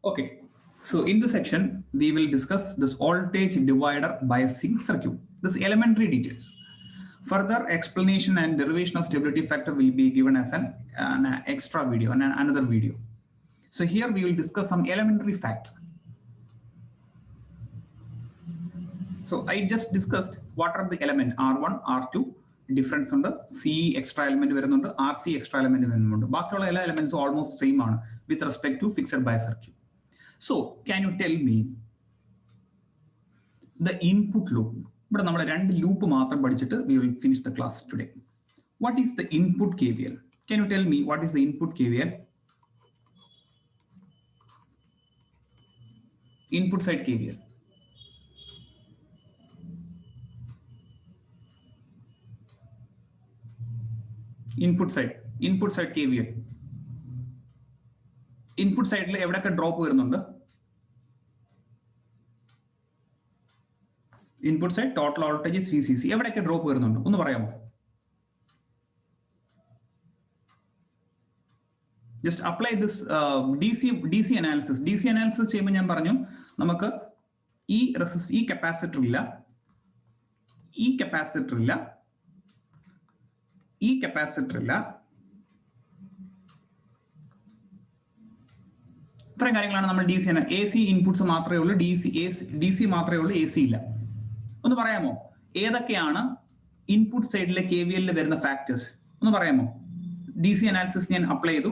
Okay, so in this section, we will discuss this voltage divider biasing circuit, this elementary details. Further explanation and derivation of stability factor will be given as an extra video and another video. So here we will discuss some elementary facts. So I just discussed what are the element R1, R2, difference ഉണ്ട് C extra element വരുന്നുണ്ട് RC extra element വരുന്നുണ്ട് ബാക്കിയുള്ള എല്ലാ elements almost same ആണ് with respect to fixed bias circuit. So can you tell me the input loop? ഇവിടെ നമ്മൾ രണ്ട് loop മാത്രം പഠിച്ചിട്ട് we will finish the class today. What is the input KVL? Can you tell me what is the input KVL? Input side KVL. Input side KVL. Input side le evidake drop varunundu. Input side total voltage is VCC. എവിടെയൊക്കെ drop വരുന്നുണ്ട് ഒന്ന് പറയാമോ? Just apply this DC analysis. DC analysis ചെയ്യുമ്പോൾ ഞാൻ പറഞ്ഞു നമുക്ക് ഈ capacitor ഇല്ല, ഇത്രയും കാര്യങ്ങളാണ് നമ്മൾ DC AC ഇൻപുട്സ് മാത്രമേ ഉള്ളൂ, DC മാത്രമേ ഉള്ളൂ, AC ഇല്ല. ഒന്ന് പറയാമോ ഏതൊക്കെയാണ് ഇൻപുട്ട് സൈഡിലെ KVL വരുന്ന ഫാക്ടേഴ്സ് ഒന്ന് പറയാമോ? DC അനാലിസിസ് ഞാൻ അപ്ലൈ ചെയ്തു,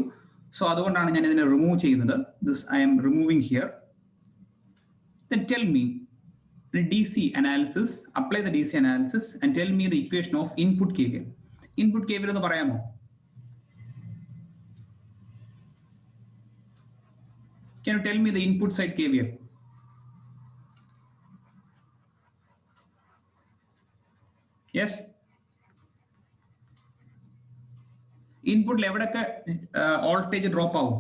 സോ അതുകൊണ്ടാണ് ഞാൻ ഇതിനെ റിമൂവ് ചെയ്യുന്നത്. This I M removing here. Then tell me the DC analysis, apply the DC analysis and tell me the equation of input KVL. Input KVL എന്ന് പറയാമോ? Can you tell me the input side KVL? Yes. ഇൻപുട്ടിൽ എവിടെയൊക്കെ voltage drop ആവും?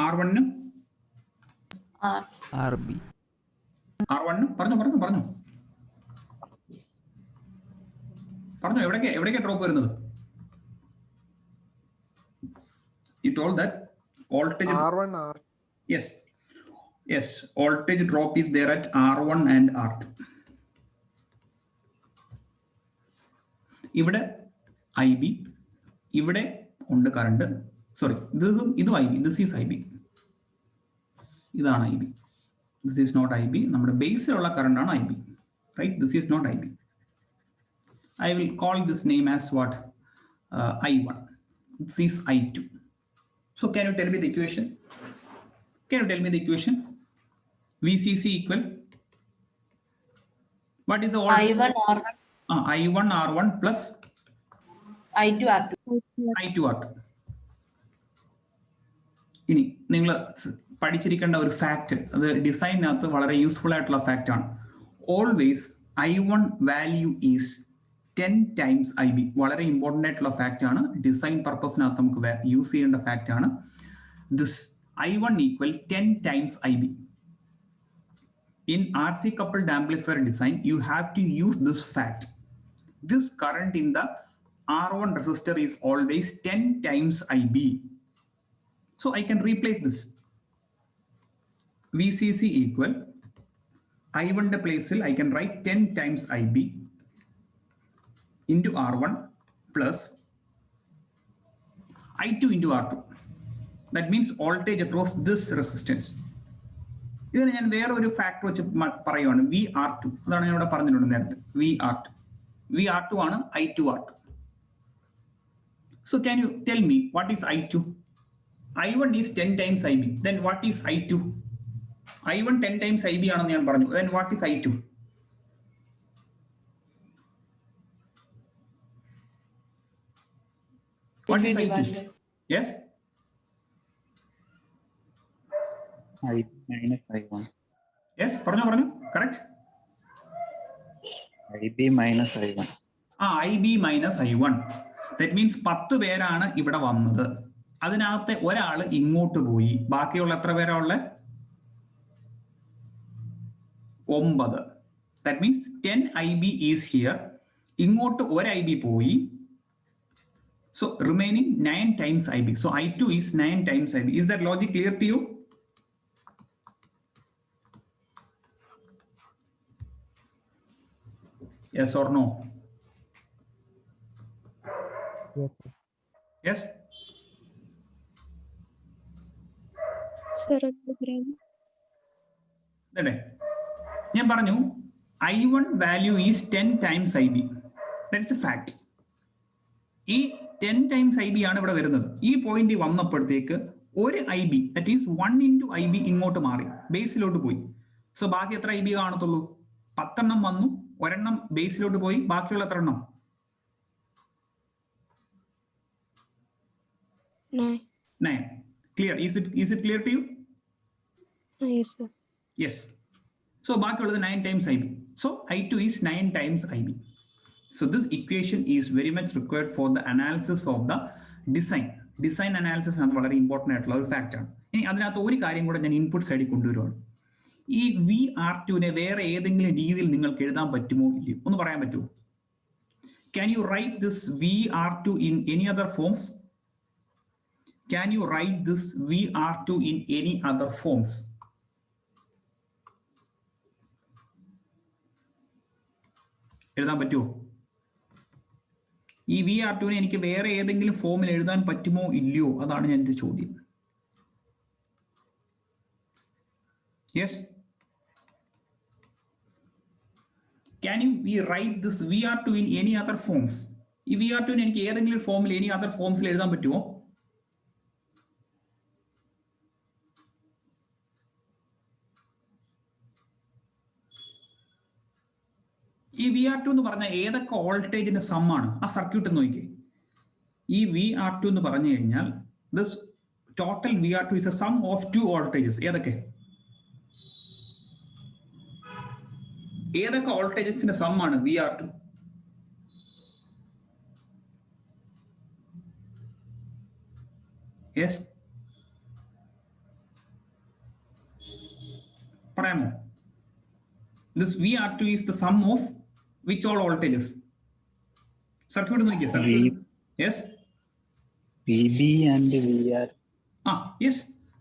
R1 നും RB. R1 പറഞ്ഞു എവിടേക്ക് drop വരുന്നത്? You told that voltage R1 R. Yes, voltage drop is there at R1 and R2. ഇവിടെ IB, ഇവിടെ ഉണ്ട് കറണ്ട്. സോറി, ഇതും IB. This is IB. ഇതാണ് IB. This is not IB. നമ്മുടെ ബേസിലുള്ള കറണ്ട് ആണ് IB. Right? This is not IB. I will call this name as what? I1. This is I2. So can you tell me the equation? VCC equal, what is the voltage? I1 R1 plus I2 R2. ഇനി നിങ്ങൾ പഠിച്ചിരിക്കേണ്ട ഒരു fact, അത് ഡിസൈനകത്ത് വളരെ useful ആയിട്ടുള്ള fact ആണ്. Always I1 value is 10 times IB. വളരെ important ആയിട്ടുള്ള fact ആണ്, ഡിസൈൻ പർപ്പസിനകത്ത് നമുക്ക് യൂസ് ചെയ്യേണ്ട ഫാക്ട് ആണ്. This I1 equal 10 times IB. In RC coupled amplifier design, you have to use this fact. This current in the R1 resistor is always 10 times IB. So I can replace this. VCC equal I1 place I can write 10 times IB into R1 plus I2 into R2. That means voltage across this resistance. ഇതിന് ഞാൻ വേറെ ഒരു factor വെച്ച് പറയുവാണ്, VR2. അതാണ് ഞാൻ ഇവിടെ പറഞ്ഞിട്ടുണ്ട് നേരത്തെ. VR2 ആണ് I2 R2. So can you tell me what is I2? I1 is 10 times IB. Then what is I2? I1 10 times IB ആണെന്ന് ഞാൻ പറഞ്ഞു. Then what is I2? What is I2? Yes? IB minus I1. Yes, പറഞ്ഞു. Correct? IB minus I1. IB minus I1. That means 10 പേരാണ് ഇവിടെ വന്നത്. അതിനകത്തെ ഒരാൾ ഇങ്ങോട്ട് പോയി. ബാക്കിയുള്ള എത്ര പേരാ ഉള്ളത്? 9. That means 10 IB is here. ഇങ്ങോട്ട് ഒരു IB പോയി. So remaining 9 times IB. So I2 is 9 times IB. Is that logic clear to you? Yes or no? Yes. Yes? Sir, ഞാൻ പറഞ്ഞു I1 value is 10 times IB. That's A fact. ഈ 10 times IB ആണ് ഇവിടെ വരുന്നത്. ഈ point വന്നപ്പോഴത്തേക്ക് ഒരു IB, that is 1 into IB ഇങ്ങോട്ട് മാറി, ബേസിലോട്ട് പോയി. സോ ബാക്കി എത്ര IB കാണത്തുള്ളൂ? 10 എണ്ണം വന്നു, ഒരെണ്ണം ബേസിലോട്ട് പോയി, ബാക്കിയുള്ള എത്ര എണ്ണം? 9. Clear? Is it clear to you? yes, sir. Yes. So ബാക്കിയുള്ളത് 9 times IB. So I2 is 9 times IB. So this equation is very much required for the analysis of the design. Design analysis ആണ് വളരെ important ആയിട്ടുള്ള ഒരു fact ആണ്. ഇനി അതിനകത്ത് ഒരു കാര്യം കൂടെ ഞാൻ ഇൻപുട്ട് സൈഡിൽ കൊണ്ടുവരുവാണ്. ഈ VR2നെ വേറെ ഏതെങ്കിലും രീതിയിൽ നിങ്ങൾക്ക് എഴുതാൻ പറ്റുമോ ഇല്ലയോ ഒന്ന് പറയാൻ പറ്റുമോ? Can you write this VR2 in any other forms? Can you write this VR2 in any other forms? എഴുതാൻ പറ്റുമോ? ഈ VR2നെ എനിക്ക് വേറെ ഏതെങ്കിലും ഫോമിൽ എഴുതാൻ പറ്റുമോ ഇല്ലയോ? അതാണ് ഞാൻ എൻ്റെ ചോദ്യം. Yes? Can we write this VR2 in any other forms? ഈ VR2നെ എനിക്ക് ഏതെങ്കിലും ഫോമിൽ any other ഫോംസിൽ എഴുതാൻ പറ്റുമോ? ഈ VR2 എന്ന് പറഞ്ഞാൽ ഏതൊക്കെ വോൾട്ടേജിന്റെ സമ്മാണ്? ആ സർക്യൂട്ട് നോക്കിക്കേ. ഈ VR2 എന്ന് പറഞ്ഞു കഴിഞ്ഞാൽ this total VR2 is a sum of 2 voltages. ഏതൊക്കെ വോൾട്ടേജസിന്റെ സമ്മാണ് VR2? യെസ്, പറയാമോ? This VR2 is the sum of which all voltages? Circuit നോക്കിയേ sir. Yes? VB and VR. Yes.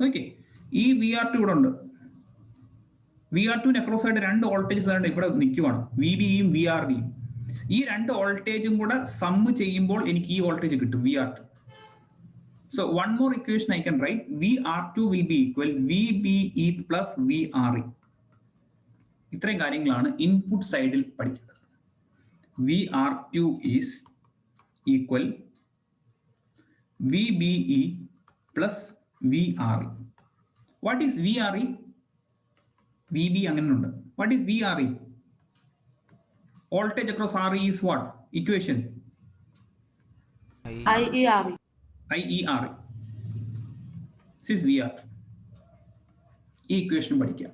Okay. ഈ VR2 ഇവിടെ ഉണ്ട്. VR2ന് അക്രോസ് ആയിട്ട് 2 വോൾട്ടേജസ് ആണ് ഇവിടെ നിൽക്കുവാണ്, VBയും VRBയും. ഈ 2 വോൾട്ടേജും കൂടെ സമ്മ് ചെയ്യുമ്പോൾ എനിക്ക് ഈ വോൾട്ടേജ് കിട്ടും, VR2. So one more equation I can write. VR2 will be equal VBE plus VRE. ഇത്രയും കാര്യങ്ങളാണ് ഇൻപുട്ട് സൈഡിൽ പഠിക്കുന്നത്. VR2 is equal VBE plus VRE. What is VRE? VB അങ്ങനെ ഉണ്ട്. What is VRE? Voltage across RE is what? Equation? IERE. IERE. This is VR2. ഈ equation പഠിക്കുക.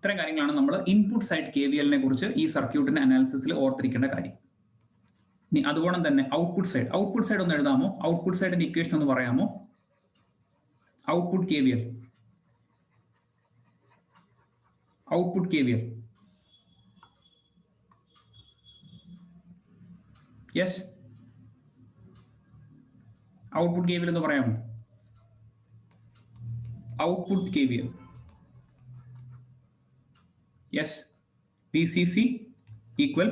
ഇത്രയും കാര്യങ്ങളാണ് നമ്മൾ ഇൻപുട്ട് സൈഡ് KVLനെ കുറിച്ച് ഈ സർക്യൂട്ടിന്റെ അനാലിസിസിൽ ഓർത്തിരിക്കേണ്ട കാര്യം. ഇനി അതുപോലെ തന്നെ ഔട്ട്പുട്ട് സൈഡ് ഒന്ന് എഴുതാമോ? ഔട്ട്പുട്ട് സൈഡിന്റെ ഇക്വേഷൻ ഒന്ന് പറയാമോ? Output KVL. Yes, output KVL എന്ന് പറയാമോ? Output KVL. Yes, VCC equal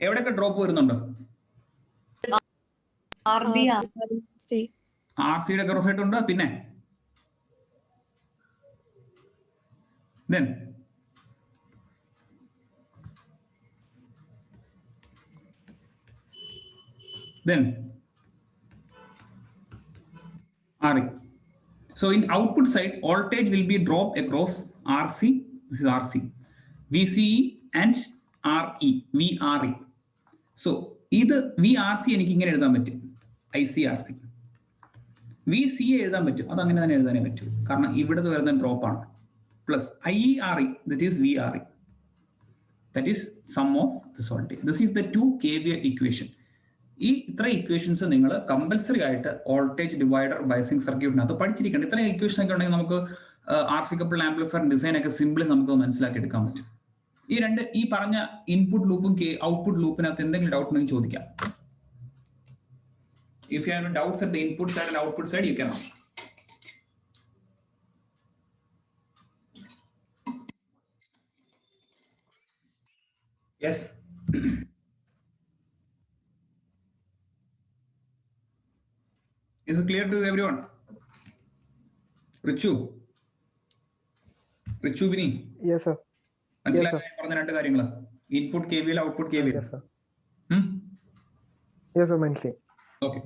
എവിടെയൊക്കെ ഡ്രോപ്പ് വരുന്നുണ്ട്? RCയുടെ ക്രോസ് ആയിട്ട് ഉണ്ട്. പിന്നെ then RE. So in output side, voltage will be dropped across RC. This is RC, VCE and RE, VRE. So ഇത് VRC എനിക്ക് ഇങ്ങനെ എഴുതാൻ പറ്റും, ICRC. VCA എഴുതാൻ പറ്റും, അത് അങ്ങനെ തന്നെ എഴുതാനേ പറ്റൂ, കാരണം ഇവിടുത്തെ വരുന്ന ഡ്രോപ്പ് ആണ്. Plus IERE, that is VRE, that is sum of this voltage. This is the 2 KVL equation. ഈ ഇത്ര ഇക്വേഷൻസ് നിങ്ങൾ കമ്പൽസറി ആയിട്ട് വോൾട്ടേജ് ഡിവൈഡർ ബയസിംഗ് സർക്യൂട്ടിനകത്ത് പഠിച്ചിരിക്കണം. ഇത്ര ഇക്വേഷൻ ഒക്കെ ഉണ്ടെങ്കിൽ നമുക്ക് RC കപ്പിൾ ആംപ്ലിഫയർ ഡിസൈൻ ഒക്കെ സിമ്പിളി നമുക്ക് മനസ്സിലാക്കി എടുക്കാൻ പറ്റും. ഈ പറഞ്ഞ ഇൻപുട്ട് ലൂപ്പും ഔട്ട്പുട്ട് ലൂപ്പിനകത്ത് എന്തെങ്കിലും ഡൗട്ട് ഉണ്ടെങ്കിൽ ചോദിക്കാം. If you have doubts at the input side and output side, you can ask. Yes. Is it clear to everyone? Richu Bini. Yes, sir. മനസ്സിലാക്കാൻ പറഞ്ഞ രണ്ട് കാര്യങ്ങൾ, ഇൻപുട്ട് KVL, ഔട്ട്പുട്ട് KVL. മനസ്സിലായി. Okay,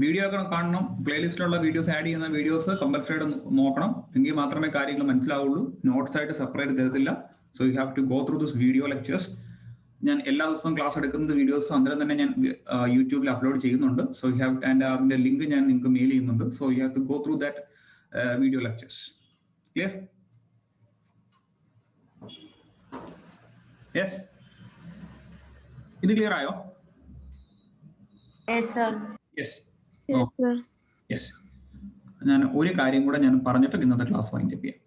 video ഒക്കെ കാണണം. പ്ലേലിസ്റ്റിലുള്ള videos add ചെയ്യുന്ന videos compulsory ആയിട്ട് നോക്കണം, എങ്കിൽ മാത്രമേ കാര്യങ്ങൾ മനസ്സിലാവുള്ളൂ. നോട്ട്സ് ആയിട്ട് സെപ്പറേറ്റ് തരത്തില്ല. So you have to go through this video lectures. ഞാൻ എല്ലാ ദിവസവും ക്ലാസ് എടുക്കുന്നത് വീഡിയോസ് അന്നേരം തന്നെ ഞാൻ യൂട്യൂബിൽ അപ്ലോഡ് ചെയ്യുന്നുണ്ട്. സോ യു ഹാവ്, ആൻഡ് അതിന്റെ ലിങ്ക് ഞാൻ നിങ്ങൾക്ക് മെയിൽ ചെയ്യുന്നുണ്ട്. So you have to go through that video lectures. Clear? Yes, ഇത് ക്ലിയർ ആയോ? യെസ്. ഞാൻ ഒരു കാര്യം കൂടെ ഞാൻ പറഞ്ഞിട്ട് ഇന്നത്തെ ക്ലാസ് വൈൻഡ് അപ്പ് ചെയ്യാം.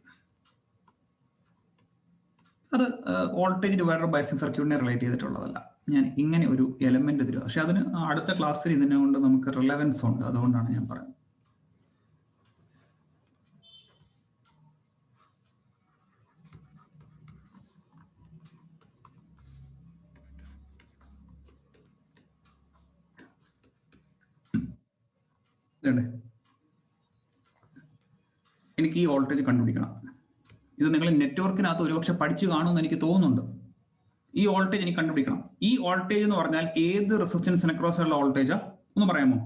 അത് വോൾട്ടേജ് ഡിവൈഡർ ബയസിംഗ് സർക്യൂട്ടിനെ റിലേറ്റ് ചെയ്തിട്ടുള്ളതല്ല. ഞാൻ ഇങ്ങനെ ഒരു എലമെന്റ് തരും, പക്ഷെ അതിന് അടുത്ത ക്ലാസ്സിൽ ഇതിനെ കൊണ്ട് നമുക്ക് റിലവൻസ് ഉണ്ട്. അതുകൊണ്ടാണ് ഞാൻ പറയുന്നത്. എനിക്ക് ഈ വോൾട്ടേജ് കണ്ടുപിടിക്കണം. ഇത് നിങ്ങൾ നെറ്റ്വർക്കിനകത്ത് ഒരുപക്ഷെ പഠിച്ചു കാണുമെന്ന് എനിക്ക് തോന്നുന്നുണ്ട്. ഈ വോൾട്ടേജ് എനിക്ക് കണ്ടുപിടിക്കണം. ഈ വോൾട്ടേജ് എന്ന് പറഞ്ഞാൽ ഏത് റെസിസ്റ്റൻസിന് അക്രോസ് ഉള്ള വോൾട്ടേജാ ഒന്ന് പറയാമോ?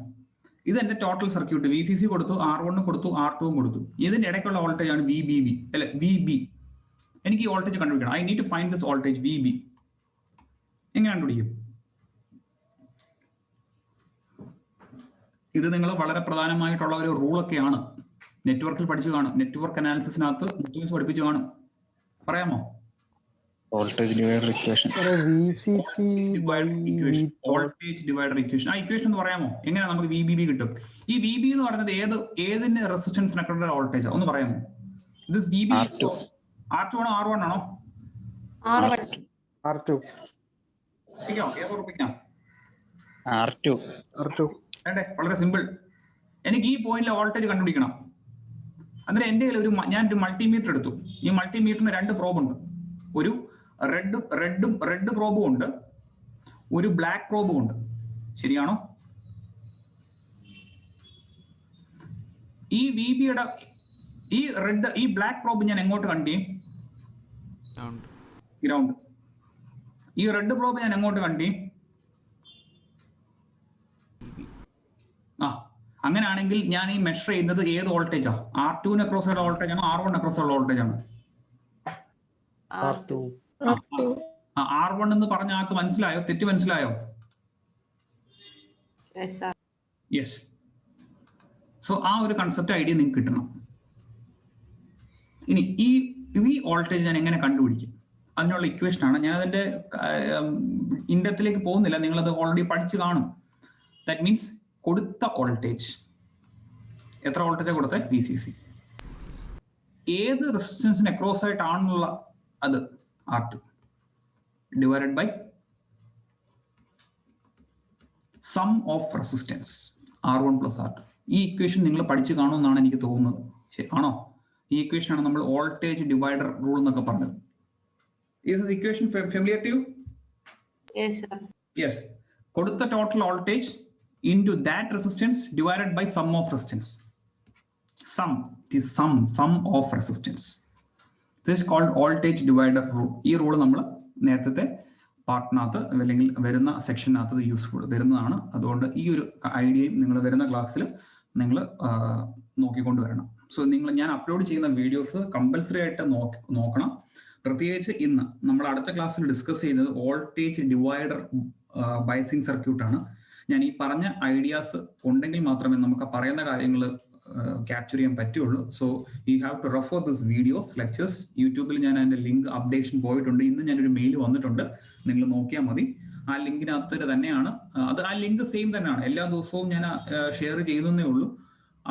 ഇത് എന്റെ ടോട്ടൽ സർക്യൂട്ട്. VCC കൊടുത്തു, R1 കൊടുത്തു, R2 കൊടുത്തു. ഇതിന്റെ ഇടയ്ക്കുള്ള വോൾട്ടേജ് ആണ് VBB, അല്ലെ VB. എനിക്ക് ഈ വോൾട്ടേജ് കണ്ടുപിടിക്കണം. I need to find this voltage VB. എങ്ങനെ കണ്ടുപിടിക്കും? ഇത് നിങ്ങൾ വളരെ പ്രധാനമായിട്ടുള്ള ഒരു റൂളൊക്കെയാണ്. നെറ്റ്വർക്കിൽ പഠിച്ചു കാണും, നെറ്റ്വർക്ക് അനാലിസിസിനകത്ത് പഠിപ്പിച്ചു കാണും. പറയാമോ? Voltage divider equation. Voltage divider equation. ആ ഇക്വേഷൻ എന്ന് പറയാമോ? എങ്ങനെ നമുക്ക് VBB കിട്ടും? ഈ VB എന്ന് പറയുന്നത് ഏതിന്റെ റെസിസ്റ്റൻസിനൊക്കെ വോൾട്ടേജ് ഒന്ന് പറയാമോ? ദിസ് VB R2 ആണോ R1 ആണോ? R2. ഏത് ഉറപ്പിക്കാം? R2. വേണ്ടേ? വളരെ സിമ്പിൾ. എനിക്ക് ഈ പോയിന്റിലെ വോൾട്ടേജ് കണ്ടുപിടിക്കണം. അന്നേരം എൻ്റെ കയ്യിൽ ഞാനൊരു മൾട്ടിമീറ്റർ എടുത്തു. ഈ മൾട്ടിമീറ്ററിന് രണ്ട് പ്രോബ് ഉണ്ട്. ഒരു റെഡ് പ്രോബും ഉണ്ട്, ഒരു ബ്ലാക്ക് പ്രോബും ഉണ്ട്. ശരിയാണോ? ഈ VBയുടെ ഈ ബ്ലാക്ക് പ്രോബ് ഞാൻ എങ്ങോട്ട് കണ്ടു ചെയ്യും? ഗ്രൗണ്ട്. ഈ റെഡ് പ്രോബ് ഞാൻ എങ്ങോട്ട് കണ്ടു ചെയ്യും? അങ്ങനെയാണെങ്കിൽ ഞാൻ ഈ മെഷർ ചെയ്യുന്നത് ഏത് വോൾട്ടേജാ? R2 അക്രോസ് ഉള്ള വോൾട്ടേജ് ആണോ R1 അക്രോസ് ഉള്ള വോൾട്ടേജ് ആണോ? R1 എന്ന് പറഞ്ഞ ആൾക്ക് മനസ്സിലായോ? തെറ്റ് മനസ്സിലായോ? യെസ്. സോ ആ ഒരു കൺസെപ്റ്റ് ഐഡിയ നിങ്ങൾക്ക് കിട്ടണം. ഇനി ഈ വോൾട്ടേജ് ഞാൻ എങ്ങനെ കണ്ടുപിടിക്കും? അതിനുള്ള ഇക്വേഷൻ ആണ്. ഞാൻ അതിന്റെ ഇൻഡെപ്തിലേക്ക് പോകുന്നില്ല, നിങ്ങളത് ഓൾറെഡി പഠിച്ചു കാണും. ദാറ്റ് മീൻസ് കൊടുത്ത വോൾട്ടേജ്, എത്ര വോൾട്ടേജാണ് കൊടുത്തത്? VCC. ഏത് റെസിസ്റ്റൻസിന് അക്രോസ് ആയിട്ടാണുള്ള അത് R2 divided by sum of resistance R1 plus R2. ഈ ഇക്വേഷൻ നിങ്ങൾ പഠിച്ചു കാണുമെന്നാണ് എനിക്ക് തോന്നുന്നത്. ശരി ആണോ? ഈ ഇക്വേഷൻ ആണ് നമ്മൾ വോൾട്ടേജ് ഡിവൈഡർ റൂൾ എന്നൊക്കെ പറഞ്ഞത്. Is this equation familiar to you? Yes, sir. Yes. കൊടുത്ത total voltage into that resistance divided by sum of resistance. Sum of resistance. This is called voltage divider rule. ഈ rule നമ്മൾ നേരത്തെ പാർട്ടിനകത്ത് അല്ലെങ്കിൽ വരുന്ന സെക്ഷനകത്ത് useful വരുന്നതാണ്. അതുകൊണ്ട് ഈ ഒരു ഐഡിയയും നിങ്ങൾ വരുന്ന ക്ലാസ്സിൽ നിങ്ങൾ നോക്കിക്കൊണ്ടുവരണം. സോ ഞാൻ അപ്ലോഡ് ചെയ്യുന്ന വീഡിയോസ് കമ്പൽസറി ആയിട്ട് നോക്കണം. പ്രത്യേകിച്ച് ഇന്ന് നമ്മൾ അടുത്ത ക്ലാസ്സിൽ ഡിസ്കസ് ചെയ്യുന്നത് വോൾട്ടേജ് ഡിവൈഡർ ബയസിംഗ് സർക്യൂട്ടാണ്. ഞാൻ ഈ പറഞ്ഞ ഐഡിയാസ് ഉണ്ടെങ്കിൽ മാത്രമേ നമുക്ക് പറയുന്ന കാര്യങ്ങൾ ക്യാപ്ചർ ചെയ്യാൻ പറ്റുള്ളൂ. So you have to refer this videos lectures. യൂട്യൂബിൽ ഞാൻ അതിന്റെ ലിങ്ക് അപ്ഡേഷൻ പോയിട്ടുണ്ട്. ഇന്ന് ഞാനൊരു മെയിൽ വന്നിട്ടുണ്ട്, നിങ്ങൾ നോക്കിയാൽ മതി. ആ ലിങ്കിനകത്ത് തന്നെയാണ് അത്. ആ ലിങ്ക് സെയിം തന്നെയാണ്, എല്ലാ ദിവസവും ഞാൻ ഷെയർ ചെയ്യുന്നേ ഉള്ളൂ.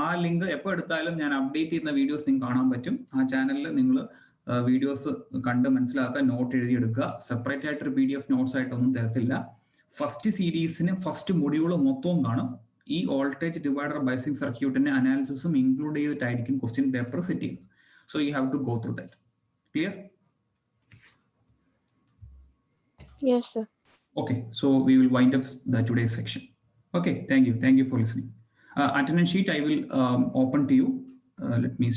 ആ ലിങ്ക് എപ്പോൾ എടുത്താലും ഞാൻ അപ്ഡേറ്റ് ചെയ്യുന്ന വീഡിയോസ് നിങ്ങൾക്ക് കാണാൻ പറ്റും. ആ ചാനലിൽ നിങ്ങൾ വീഡിയോസ് കണ്ട് മനസ്സിലാക്കാൻ നോട്ട് എഴുതിയെടുക്കുക. സെപ്പറേറ്റ് ആയിട്ടൊരു PDF നോട്ട്സ് ആയിട്ടൊന്നും തരത്തില്ല. ഫസ്റ്റ് സീരീസിന് ഫസ്റ്റ് മൊഡ്യൂൾ മൊത്തവും കാണും. ഈ വോൾട്ടേജ് ഡിവൈഡർ ബൈസിങ് സർക്യൂട്ടിന്റെ അനാലിസിസും ഇൻക്ലൂഡ് ചെയ്തിട്ടായിരിക്കും ക്വസ്റ്റ്യൻ പേപ്പർ സെറ്റ് ചെയ്യുന്നത്. So you have to go through that. Clear? Yes, sir. Okay, so we will wind up the today's section. Okay, thank you for listening. Attendance sheet I will open to you. Let me